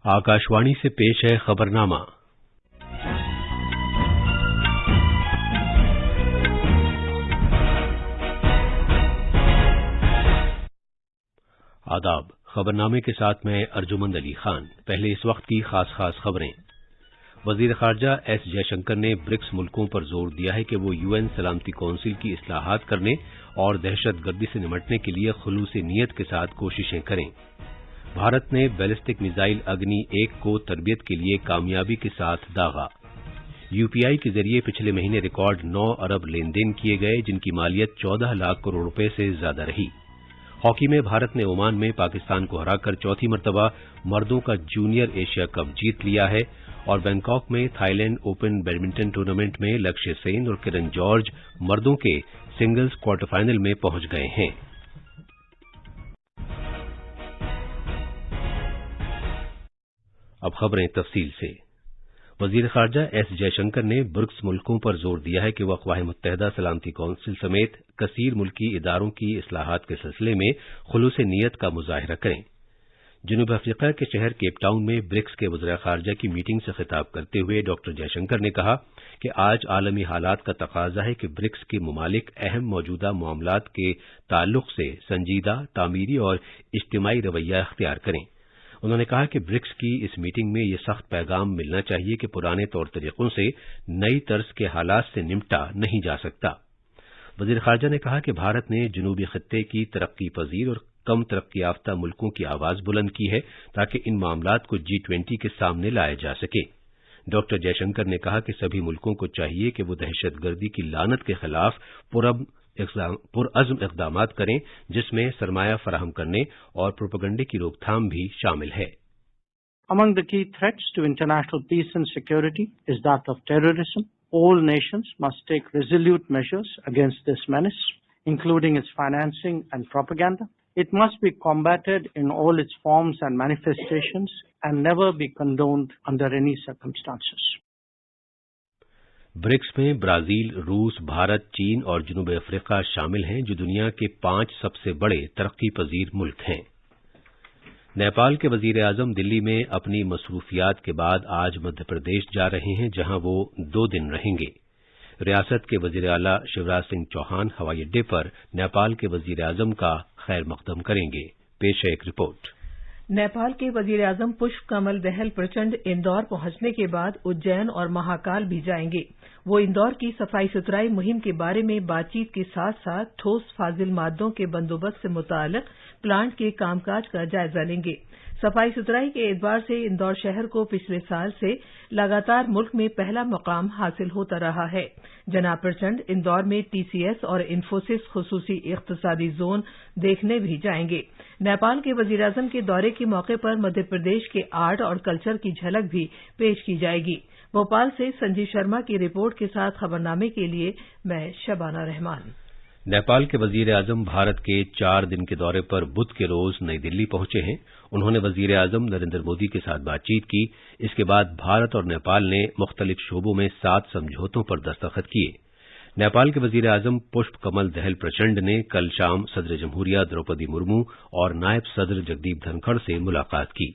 आकाशवाणी से पेश है खबरनामा। आदाब। खबरनामे के साथ मैं अर्जुमंद अली खान। पहले इस वक्त की खास खबरें। वजीर खारजा एस जयशंकर ने ब्रिक्स मुल्कों पर जोर दिया है कि वो यूएन सलामती कौंसिल की इस्लाहात करने और दहशतगर्दी से निपटने के लिए खुलूस नीयत के साथ कोशिशें करें। भारत ने बैलिस्टिक मिसाइल अग्नि 1 को तरबियत के लिए कामयाबी के साथ दागा। यूपीआई के जरिए पिछले महीने रिकॉर्ड 9 अरब लेन देन किए गए, जिनकी मालियत 14 लाख करोड़ रुपए से ज्यादा रही। हॉकी में भारत ने ओमान में पाकिस्तान को हराकर चौथी मर्तबा मर्दों का जूनियर एशिया कप जीत लिया है और बैंकॉक में थाईलैंड ओपन बैडमिंटन टूर्नामेंट में लक्ष्य सेन और किरण जॉर्ज मर्दों के सिंगल्स क्वार्टर फाइनल में पहुंच गए हैं। अब खबरें तफसील से। वजीर खारजा एस जयशंकर ने ब्रिक्स मुल्कों पर जोर दिया है कि वह अक़वाम मुत्तहिदा सलामती कौंसिल समेत कसीर मुल्की इदारों की इस्लाहात के सिलसिले में खुलूस नीयत का मुजाहिरा करें। जनूब अफ्रीका के शहर केप टाउन में ब्रिक्स के वज़ीर खारजा की मीटिंग से खिताब करते हुए डॉक्टर जयशंकर ने कहा कि आज आलमी हालात का तकाजा है कि ब्रिक्स के ममालिक अहम मौजूदा मामलात के ताल्लुक से संजीदा, तामीरी और इज्तिमाई रवैया अख्तियार करें। उन्होंने कहा कि ब्रिक्स की इस मीटिंग में यह सख्त पैगाम मिलना चाहिए कि पुराने तौर तरीकों से नई तर्ज के हालात से निपटा नहीं जा सकता। वज़ीर खारजा ने कहा कि भारत ने जनूबी खित्ते की तरक्की पजीर और कम तरक्की याफ्ता मुल्कों की आवाज बुलंद की है ताकि इन मामलात को G20 के सामने लाया जा सके। डॉक्टर जयशंकर ने कहा कि सभी मुल्कों को चाहिए कि वो दहशतगर्दी की लानत के खिलाफ पुरअज़्म इक़दामात करें, जिसमें सरमाया फराहम करने और प्रोपेगेंडे की रोकथाम भी शामिल है। Among the key threats to international peace and security is that of terrorism. All nations must take resolute measures against this menace, including its financing and propaganda. It must be combated in all its forms and manifestations and never be condoned under any circumstances. BRICS में Brazil, रूस, भारत, चीन और जनूब Africa शामिल हैं, जो दुनिया के 5 सबसे बड़े तरक्की पजीर मुल्क हैं। नेपाल के वजीर आजम दिल्ली में अपनी मसरूफियात के बाद आज मध्य प्रदेश जा रहे हैं, जहां वो 2 दिन रहेंगे। रियासत के वजीर आला शिवराज सिंह चौहान हवाई अड्डे पर नेपाल के वजीर आजम का खैर मकदम करेंगे। पेश है एक रिपोर्ट। नेपाल के वजीर आजम पुष्प कमल दहल प्रचंड इंदौर पहुंचने के बाद उज्जैन और महाकाल भी जाएंगे। वो इंदौर की सफाई सुथराई मुहिम के बारे में बातचीत के साथ साथ ठोस फाजिल मादों के बंदोबस्त से मुताल्लिक प्लांट के कामकाज का जायजा लेंगे। सफाई सुथराई के एतबार से इंदौर शहर को पिछले साल से लगातार मुल्क में पहला मकाम हासिल होता रहा है। जनाब प्रचंड इंदौर में टीसीएस और इन्फोसिस खुसूसी इख्तिसादी जोन देखने भी जाएंगे। नेपाल के वजीर-ए-आज़म के दौरे के मौके पर मध्य प्रदेश के आर्ट और कल्चर की झलक भी पेश की जाएगी। भोपाल से संजीव शर्मा की रिपोर्ट के साथ खबरनामे के लिए मैं शबाना रहमान। नेपाल के वजीर आजम भारत के 4 दिन के दौरे पर बुध के रोज नई दिल्ली पहुंचे हैं। उन्होंने वजीर आजम नरेंद्र मोदी के साथ बातचीत की। इसके बाद भारत और नेपाल ने मुख्तलिफ शोबों में 7 समझौतों पर दस्तखत किए। नेपाल के वजीर आजम पुष्प कमल दहल प्रचंड ने कल शाम सदर जमहूरिया द्रौपदी मुर्मू और नायब सदर जगदीप धनखड़ से मुलाकात की।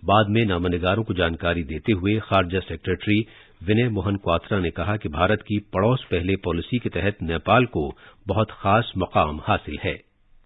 बाद में नामनिगारों को जानकारी देते हुए खारजा सेक्रेटरी विनय मोहन क्वात्रा ने कहा कि भारत की पड़ोस पहले पॉलिसी के तहत नेपाल को बहुत खास मकाम हासिल है।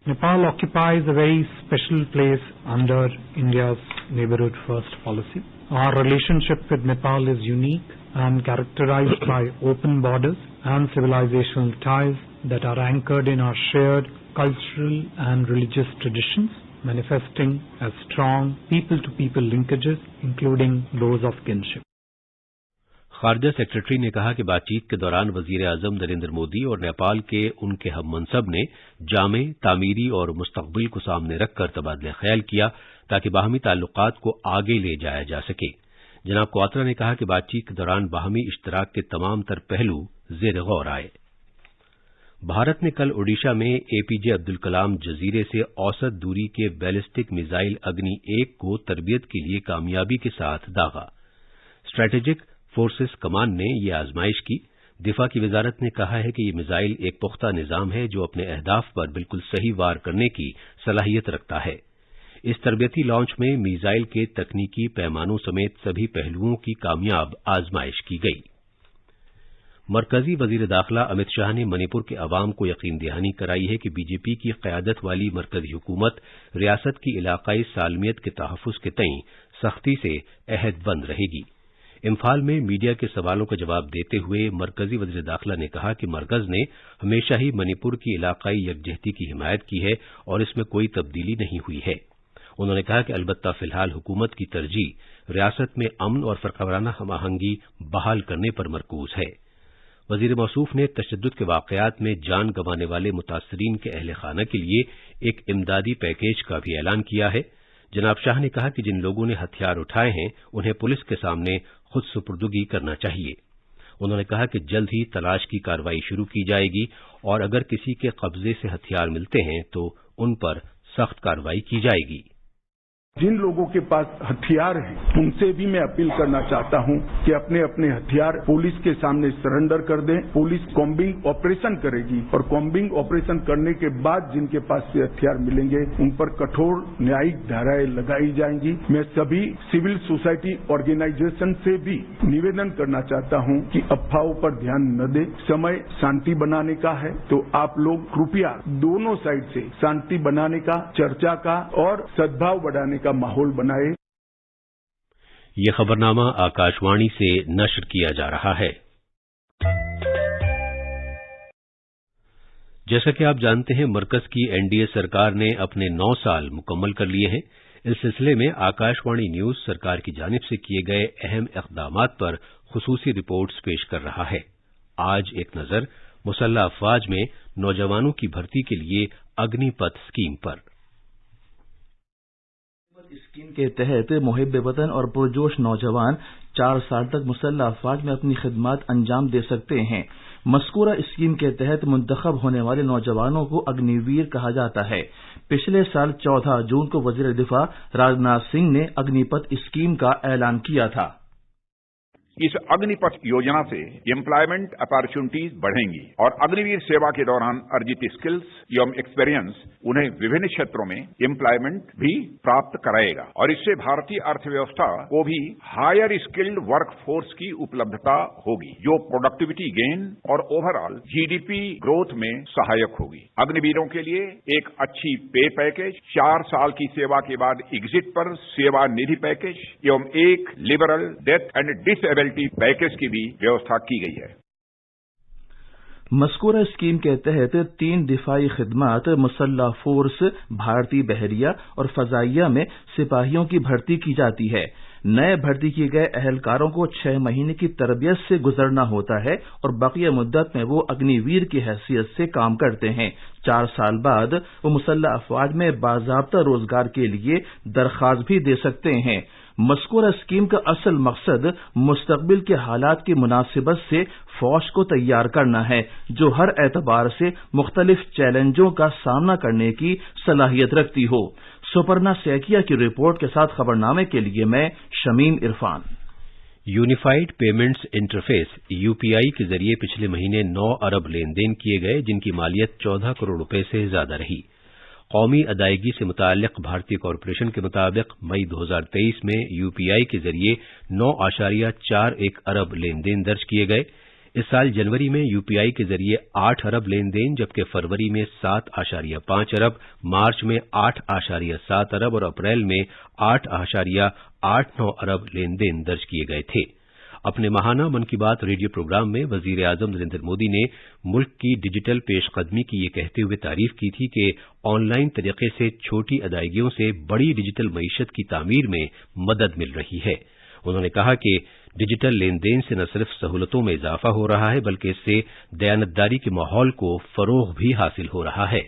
Nepal occupies a very special place under India's Neighborhood First policy. Our relationship with Nepal is unique and characterized by open borders and civilizational ties that are anchored in our shared cultural and religious traditions, manifesting as strong people-to-people linkages, including those of kinship. खारजा secretary ने कहा कि बातचीत के दौरान वजीर आजम नरेंद्र मोदी और नेपाल के उनके हम मनसब ने जामे, तामीरी और मुस्तकबिल को सामने रखकर तबादला ख्याल किया ताकि बाहमी ताल्लुकात को आगे ले जाया जा सके। जनाब क्वात्रा ने कहा कि बातचीत के दौरान बाहमी इश्तराक के तमाम तर पहलू ज़ेर गौर आए। भारत ने कल ओडिशा में एपीजे अब्दुल कलाम जजीरे से औसत दूरी के बैलिस्टिक मिसाइल अग्नि 1 को तरबियत के लिए कामयाबी के साथ दागा। स्ट्रेटेजिक फोर्सेस कमान ने यह आजमाइश की। दिफा की वजारत ने कहा है कि यह मिसाइल एक पुख्ता निजाम है जो अपने अहदाफ पर बिल्कुल सही वार करने की सलाहियत रखता है। इस तरबियती लॉन्च में मीज़ाइल के तकनीकी पैमानों समेत सभी पहलुओं की कामयाब आजमाइश की गई। मरकजी वजीर दाखिला अमित शाह ने मणिपुर के अवाम को यकीन दहानी कराई है कि बीजेपी की क़यादत वाली मरकजी हुकूमत रियासत की इलाकाई सालमियत के तहफ़्फ़ुज़ के तईं सख्ती से अहदबंद रहेगी। इम्फाल में मीडिया के सवालों का जवाब देते हुए मरकजी वजीर दाखिला ने कहा कि मरकज ने हमेशा ही मणिपुर की इलाकाई यकजहती की हिमायत की है और इसमें कोई तब्दीली नहीं हुई है। उन्होंने कहा कि अलबत्ता फिलहाल हुकूमत की तरजीह रियासत में अमन और फ़रक़ावाराना हमआहंगी बहाल करने पर मरकूज है। वजीर मौसूफ ने तशद्दुद के वाक़यात में जान गंवाने वाले मुतासरीन के अहले खाना के लिए एक इमदादी पैकेज का भी ऐलान किया है। जनाब शाह ने कहा कि जिन लोगों ने हथियार उठाए हैं उन्हें पुलिस के सामने खुद सुपुर्दगी करना चाहिए। उन्होंने कहा कि जल्द ही तलाश की कार्रवाई शुरू की जाएगी और अगर किसी के कब्जे से हथियार मिलते हैं तो उन पर सख्त कार्रवाई की जाएगी। जिन लोगों के पास हथियार हैं उनसे भी मैं अपील करना चाहता हूं कि अपने अपने हथियार पुलिस के सामने सरेंडर कर दें। पुलिस कॉम्बिंग ऑपरेशन करेगी और कॉम्बिंग ऑपरेशन करने के बाद जिनके पास से हथियार मिलेंगे उन पर कठोर न्यायिक धाराएं लगाई जाएंगी। मैं सभी सिविल सोसाइटी ऑर्गेनाइजेशन से भी निवेदन करना चाहता हूं कि अफवाहों पर ध्यान न दें। समय शांति बनाने का है तो आप लोग कृपया दोनों साइड से शांति बनाने का, चर्चा का और सद्भाव बढ़ाने का माहौल बनाए। यह खबरनामा आकाशवाणी से नश्र किया जा रहा है। जैसा कि आप जानते हैं, मरकज की एनडीए सरकार ने अपने 9 साल मुकम्मल कर लिए हैं। इस सिलसिले में आकाशवाणी न्यूज सरकार की जानिब से किए गए अहम इक़दामात पर खुसूसी रिपोर्ट्स पेश कर रहा है। आज एक नजर मुसल्लह अफवाज में नौजवानों की भर्ती के लिए अग्निपथ स्कीम पर। स्कीम के तहत मुहिब वतन और पुरजोश नौजवान 4 साल तक मुसल्लह अफवाज में अपनी खिदमत अंजाम दे सकते हैं। मज़कूरा स्कीम के तहत मुंतखब होने वाले नौजवानों को अग्निवीर कहा जाता है। पिछले साल 14 जून को वज़ीर दिफा राजनाथ सिंह ने अग्निपथ स्कीम का ऐलान किया था। इस अग्निपथ योजना से एम्प्लॉयमेंट अपॉर्चुनिटीज बढ़ेंगी और अग्निवीर सेवा के दौरान अर्जित स्किल्स एवं एक्सपीरियंस उन्हें विभिन्न क्षेत्रों में एम्प्लॉयमेंट भी प्राप्त कराएगा और इससे भारतीय अर्थव्यवस्था को भी हायर स्किल्ड वर्क फोर्स की उपलब्धता होगी जो प्रोडक्टिविटी गेन और ओवरऑल जीडीपी ग्रोथ में सहायक होगी। अग्निवीरों के लिए एक अच्छी पे पैकेज, 4 साल की सेवा के बाद एग्जिट पर सेवा निधि पैकेज एवं एक liberal death and disable package की भी व्यवस्था की गई है। मज़कूरा स्कीम के तहत 3 दिफाई खिदमात मुसल्लह फोर्स, भारतीय बहरिया और फजाइया में सिपाहियों की भर्ती की जाती है। नए भर्ती किए गए अहलकारों को 6 महीने की तरबियत से गुजरना होता है और बकिया मुद्दत में वो अग्निवीर की हैसियत से काम करते हैं। 4 साल बाद वो मुसल्लह अफवाज में बाज़ाब्ता रोजगार के लिए दरख्वास्त भी दे सकते हैं। मज़कूरा स्कीम का असल मकसद मुस्तकबिल के हालात की मुनासिबत से फौज को तैयार करना है जो हर एतबार से मुख्तलिफ चैलेंजों का सामना करने की सलाहियत रखती हो। सुपर्णा सैकिया की रिपोर्ट के साथ खबरनामे के लिए मैं Shamim Irfan. Unified payments interface UPI के जरिए पिछले महीने 9 अरब लेन देन किए गए जिनकी मालियत 14 करोड़ रुपए से ज्यादा रही। कौमी अदायगी से मुताल्लिक भारतीय कॉरपोरेशन के मुताबिक मई 2023 में यूपीआई के जरिए 9.41 अरब लेन देन दर्ज किए गए। इस साल जनवरी में यूपीआई के जरिए 8 अरब लेन देन, जबकि फरवरी में 7.5 अरब, मार्च में 8.7 अरब और अप्रैल में 8.89 अरब लेन देन दर्ज किए गए थे। अपने माहाना मन की बात रेडियो प्रोग्राम में वजीर आजम नरेंद्र मोदी ने मुल्क की डिजिटल पेशकदमी की ये कहते हुए तारीफ की थी कि ऑनलाइन तरीके से छोटी अदायगियों से बड़ी डिजिटल मईशत की तामीर में मदद मिल रही है। उन्होंने कहा कि डिजिटल लेन देन से न सिर्फ सहूलतों में इजाफा हो रहा है बल्कि इससे दयानतदारी के माहौल को फरोग भी हासिल हो रहा है।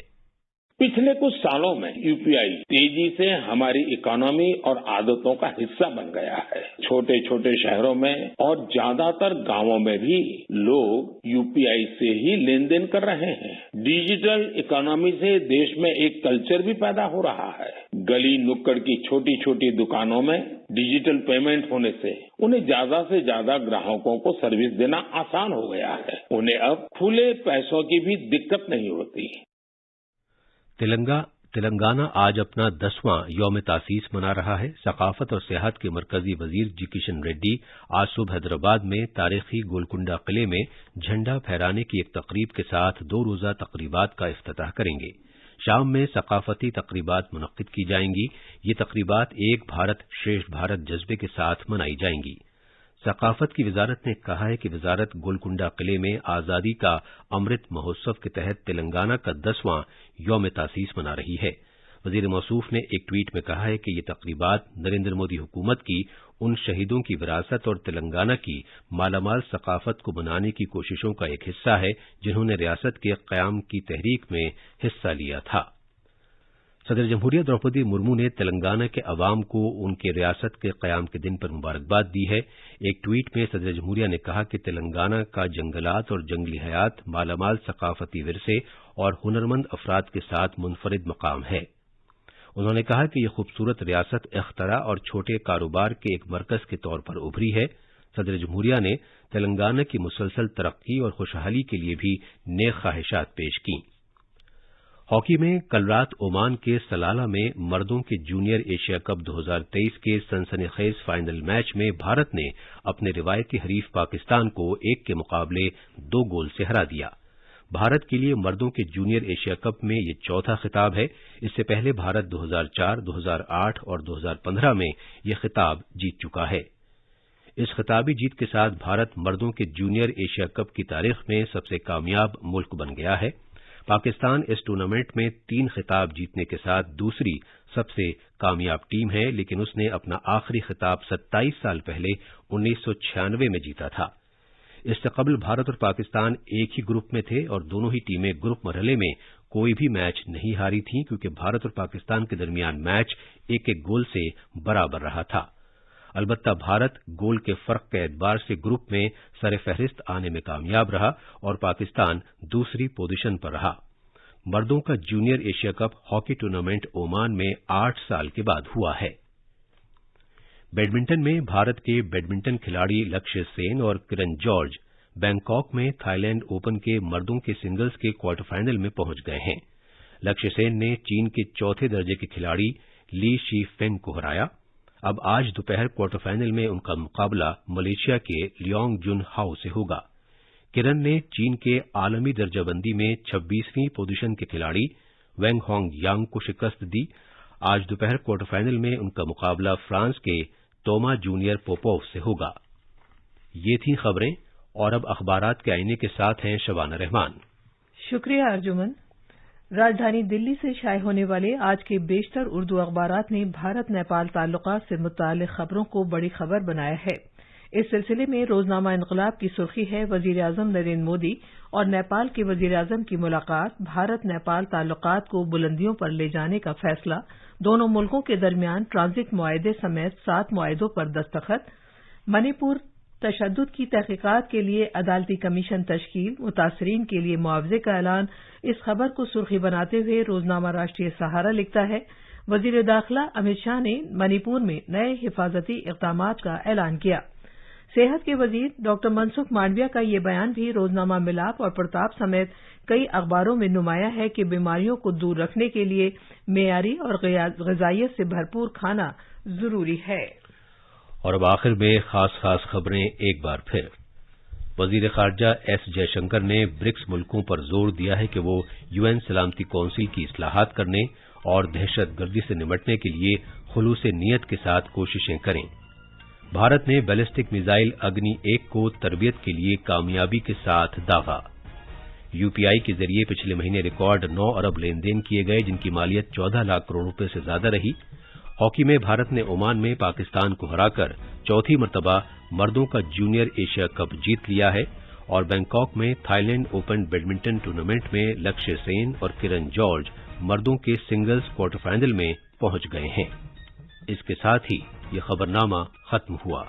पिछले कुछ सालों में यूपीआई तेजी से हमारी इकोनॉमी और आदतों का हिस्सा बन गया है। छोटे छोटे शहरों में और ज्यादातर गांवों में भी लोग यूपीआई से ही लेन देन कर रहे हैं। डिजिटल इकोनॉमी से देश में एक कल्चर भी पैदा हो रहा है। गली नुक्कड़ की छोटी छोटी दुकानों में डिजिटल पेमेंट होने से उन्हें ज्यादा से ज्यादा ग्राहकों को सर्विस देना आसान हो गया है। उन्हें अब खुले पैसों की भी दिक्कत नहीं होती। تلنگانہ آج اپنا 10واں یوم تاسیس منا رہا ہے۔ ثقافت اور سیاحت کے مرکزی وزیر جی کشن ریڈی آج صبح حیدرآباد میں تاریخی گولکنڈہ قلعے میں جھنڈا پھہرانے کی ایک تقریب کے ساتھ 2 روزہ تقریبات کا افتتاح کریں گے۔ شام میں ثقافتی تقریبات منعقد کی جائیں گی۔ یہ تقریبات ایک بھارت شریشٹھ بھارت جذبے کے ساتھ منائی جائیں گی۔ ثقافت کی وزارت نے کہا ہے کہ وزارت گولکنڈہ قلعے میں آزادی کا امرت مہوتسو کے تحت تلنگانہ کا 10واں یوم تاسیس منا رہی ہے۔ وزیر موصوف نے ایک ٹویٹ میں کہا ہے کہ یہ تقریبات نریندر مودی حکومت کی ان شہیدوں کی وراثت اور تلنگانہ کی مالا مال ثقافت کو بنانے کی کوششوں کا ایک حصہ ہے، جنہوں نے ریاست کے قیام کی تحریک میں حصہ لیا تھا۔ صدر جمہوریہ دروپدی مرمو نے تلنگانہ کے عوام کو ان کے ریاست کے قیام کے دن پر مبارکباد دی ہے۔ ایک ٹویٹ میں صدر جمہوریہ نے کہا کہ تلنگانہ کا جنگلات اور جنگلی حیات مالا مال ثقافتی ورثے اور ہنرمند افراد کے ساتھ منفرد مقام ہے۔ انہوں نے کہا کہ یہ خوبصورت ریاست اختراع اور چھوٹے کاروبار کے ایک مرکز کے طور پر ابھری ہے۔ صدر جمہوریہ نے تلنگانہ کی مسلسل ترقی اور خوشحالی کے لیے بھی نیک خواہشات پیش کیں۔ ہاکی میں کل رات عمان کے سلالہ میں مردوں کے جونیئر ایشیا کپ 2023 کے سنسنی خیز فائنل میچ میں بھارت نے اپنے روایتی حریف پاکستان کو 1 کے مقابلے 2 گول سے ہرا دیا۔ بھارت کے لیے مردوں کے جونیئر ایشیا کپ میں یہ چوتھا خطاب ہے۔ اس سے پہلے بھارت 2004، 2008 اور 2015 میں یہ خطاب جیت چکا ہے۔ اس خطابی جیت کے ساتھ بھارت مردوں کے جونیئر ایشیا کپ کی تاریخ میں سب سے کامیاب ملک بن گیا ہے۔ پاکستان اس ٹورنامنٹ میں 3 خطاب جیتنے کے ساتھ دوسری سب سے کامیاب ٹیم ہے، لیکن اس نے اپنا آخری خطاب 27 سال پہلے 1996 میں جیتا تھا۔ اس سے قبل بھارت اور پاکستان ایک ہی گروپ میں تھے اور دونوں ہی ٹیمیں گروپ مرحلے میں کوئی بھی میچ نہیں ہاری تھیں، کیونکہ بھارت اور پاکستان کے درمیان میچ 1-1 گول سے برابر رہا تھا۔ البتہ بھارت گول کے فرق کے اعتبار سے گروپ میں سر فہرست آنے میں کامیاب رہا اور پاکستان دوسری پوزیشن پر رہا۔ مردوں کا junior Asia cup hockey tournament Oman میں 8 سال کے بعد ہوا ہے۔ بیڈمنٹن میں بھارت کے بیڈمنٹن کھلاڑی لکشیہ سین اور کرن جارج بینکاک میں تھائی لینڈ اوپن کے مردوں کے سنگلز کے کوارٹر فائنل میں پہنچ گئے ہیں۔ لکشیہ سین نے چین کے 4تھے درجے کے کھلاڑی لی شی فینگ کو ہرایا۔ اب آج دوپہر کوارٹر فائنل میں ان کا مقابلہ ملیشیا کے لیونگ جن ہاؤ سے ہوگا۔ کرن نے چین کے عالمی درجہ بندی میں 26ویں پوزیشن کے کھلاڑی وینگ ہانگ یانگ کو شکست دی۔ آج دوپہر کوارٹر فائنل میں ان کا مقابلہ فرانس کے توما جونیئر پوپوف سے ہوگا۔ یہ تھیں خبریں، اور اب اخبارات کے آئینے کے ساتھ ہیں شبانہ رحمان۔ شکریہ ارجمن۔ راجدھانی دلی سے شائع ہونے والے آج کے بیشتر اردو اخبارات نے بھارت نیپال تعلقات سے متعلق خبروں کو بڑی خبر بنایا ہے۔ اس سلسلے میں روزنامہ انقلاب کی سرخی ہے وزیر اعظم نریندر مودی اور نیپال کے وزیر اعظم کی ملاقات، بھارت نیپال تعلقات کو بلندیوں پر لے جانے کا فیصلہ، دونوں ملکوں کے درمیان ٹرانزٹ معاہدے سمیت 7 معاہدوں پر دستخط، منی پور تشدد کی تحقیقات کے لیے عدالتی کمیشن تشکیل، متاثرین کے لیے معاوضے کا اعلان۔ اس خبر کو سرخی بناتے ہوئے روزنامہ راشٹریہ سہارا لکھتا ہے، وزیر داخلہ امت شاہ نے منی پور میں نئے حفاظتی اقدامات کا اعلان کیا۔ صحت کے وزیر ڈاکٹر منسکھ مانڈویہ کا یہ بیان بھی روزنامہ ملاپ اور پرتاپ سمیت کئی اخباروں میں نمایاں ہے کہ بیماریوں کو دور رکھنے کے لیے معیاری اور غذائیت سے بھرپور کھانا ضروری ہے۔ اور اب آخر میں خاص خبریں ایک بار پھر۔ وزیر خارجہ ایس جے شنکر نے برکس ملکوں پر زور دیا ہے کہ وہ UN سلامتی کونسل کی اصلاحات کرنے اور دہشت گردی سے نمٹنے کے لیے خلوص نیت کے ساتھ کوششیں کریں۔ بھارت نے بیلسٹک میزائل اگنی 1 کو تربیت کے لیے کامیابی کے ساتھ داغا۔ UPI کے ذریعے پچھلے مہینے ریکارڈ 9 ارب لین دین کیے گئے، جن کی مالیت 14 لاکھ کروڑ روپے سے زیادہ رہی۔ ہاکی میں بھارت نے عمان میں پاکستان کو ہرا کر چوتھی مرتبہ مردوں کا جونیئر ایشیا کپ جیت لیا ہے، اور بینکاک میں Thailand open badminton tournament میں لکشیہ سین اور کرن جارج مردوں کے سنگلز کوارٹر فائنل میں پہنچ گئے ہیں۔ اس کے ساتھ ہی یہ خبرنامہ ختم ہوا۔